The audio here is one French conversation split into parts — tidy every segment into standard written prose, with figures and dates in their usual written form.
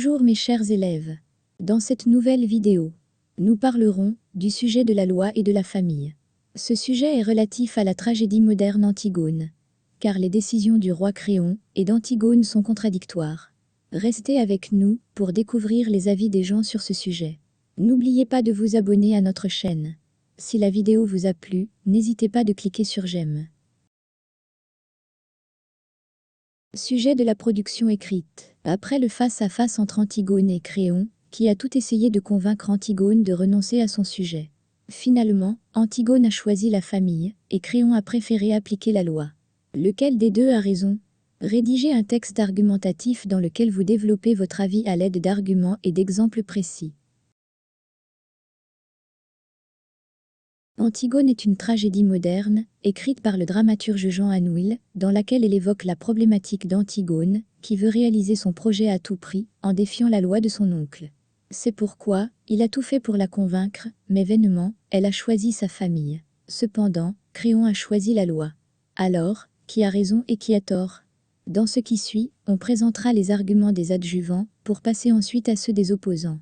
Bonjour mes chers élèves. Dans cette nouvelle vidéo, nous parlerons du sujet de la loi et de la famille. Ce sujet est relatif à la tragédie moderne Antigone, car les décisions du roi Créon et d'Antigone sont contradictoires. Restez avec nous pour découvrir les avis des gens sur ce sujet. N'oubliez pas de vous abonner à notre chaîne. Si la vidéo vous a plu, n'hésitez pas de cliquer sur j'aime. Sujet de la production écrite. Après le face-à-face entre Antigone et Créon, qui a tout essayé de convaincre Antigone de renoncer à son sujet. Finalement, Antigone a choisi la famille, et Créon a préféré appliquer la loi. Lequel des deux a raison? Rédigez un texte argumentatif dans lequel vous développez votre avis à l'aide d'arguments et d'exemples précis. Antigone est une tragédie moderne, écrite par le dramaturge Jean Anouilh, dans laquelle elle évoque la problématique d'Antigone, qui veut réaliser son projet à tout prix, en défiant la loi de son oncle. C'est pourquoi, il a tout fait pour la convaincre, mais vainement, elle a choisi sa famille. Cependant, Créon a choisi la loi. Alors, qui a raison et qui a tort? Dans ce qui suit, on présentera les arguments des adjuvants, pour passer ensuite à ceux des opposants.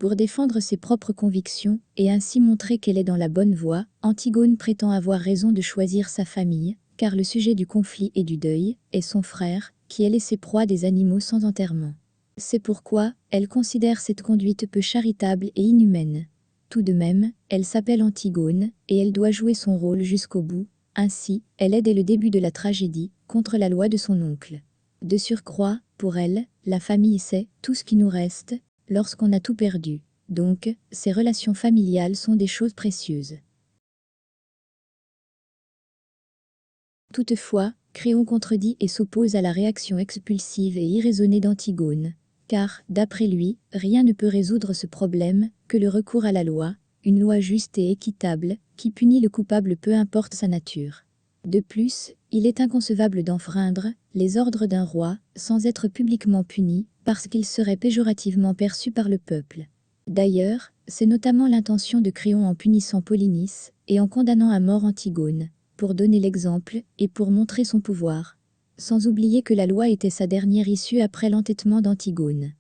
Pour défendre ses propres convictions, et ainsi montrer qu'elle est dans la bonne voie, Antigone prétend avoir raison de choisir sa famille, car le sujet du conflit et du deuil est son frère, qui a laissé proie des animaux sans enterrement. C'est pourquoi, elle considère cette conduite peu charitable et inhumaine. Tout de même, elle s'appelle Antigone, et elle doit jouer son rôle jusqu'au bout. Ainsi, elle est dès le début de la tragédie, contre la loi de son oncle. De surcroît, pour elle, la famille c'est tout ce qui nous reste, lorsqu'on a tout perdu. Donc, ces relations familiales sont des choses précieuses. Toutefois, Créon contredit et s'oppose à la réaction expulsive et irraisonnée d'Antigone, car, d'après lui, rien ne peut résoudre ce problème que le recours à la loi, une loi juste et équitable, qui punit le coupable peu importe sa nature. De plus, il est inconcevable d'enfreindre les ordres d'un roi sans être publiquement puni, parce qu'il serait péjorativement perçu par le peuple. D'ailleurs, c'est notamment l'intention de Créon en punissant Polynice et en condamnant à mort Antigone, pour donner l'exemple et pour montrer son pouvoir. Sans oublier que la loi était sa dernière issue après l'entêtement d'Antigone.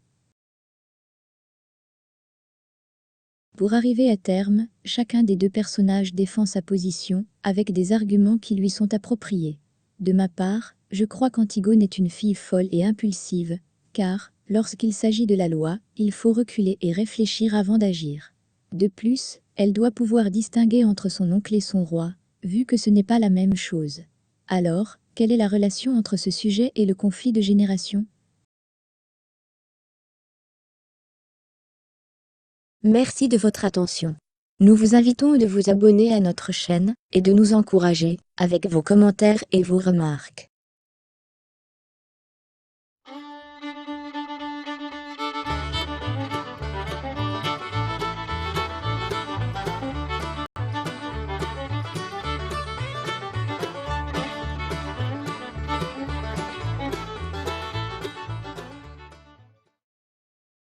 Pour arriver à terme, chacun des deux personnages défend sa position, avec des arguments qui lui sont appropriés. De ma part, je crois qu'Antigone est une fille folle et impulsive, car, lorsqu'il s'agit de la loi, il faut reculer et réfléchir avant d'agir. De plus, elle doit pouvoir distinguer entre son oncle et son roi, vu que ce n'est pas la même chose. Alors, quelle est la relation entre ce sujet et le conflit de génération? Merci de votre attention. Nous vous invitons de vous abonner à notre chaîne et de nous encourager avec vos commentaires et vos remarques.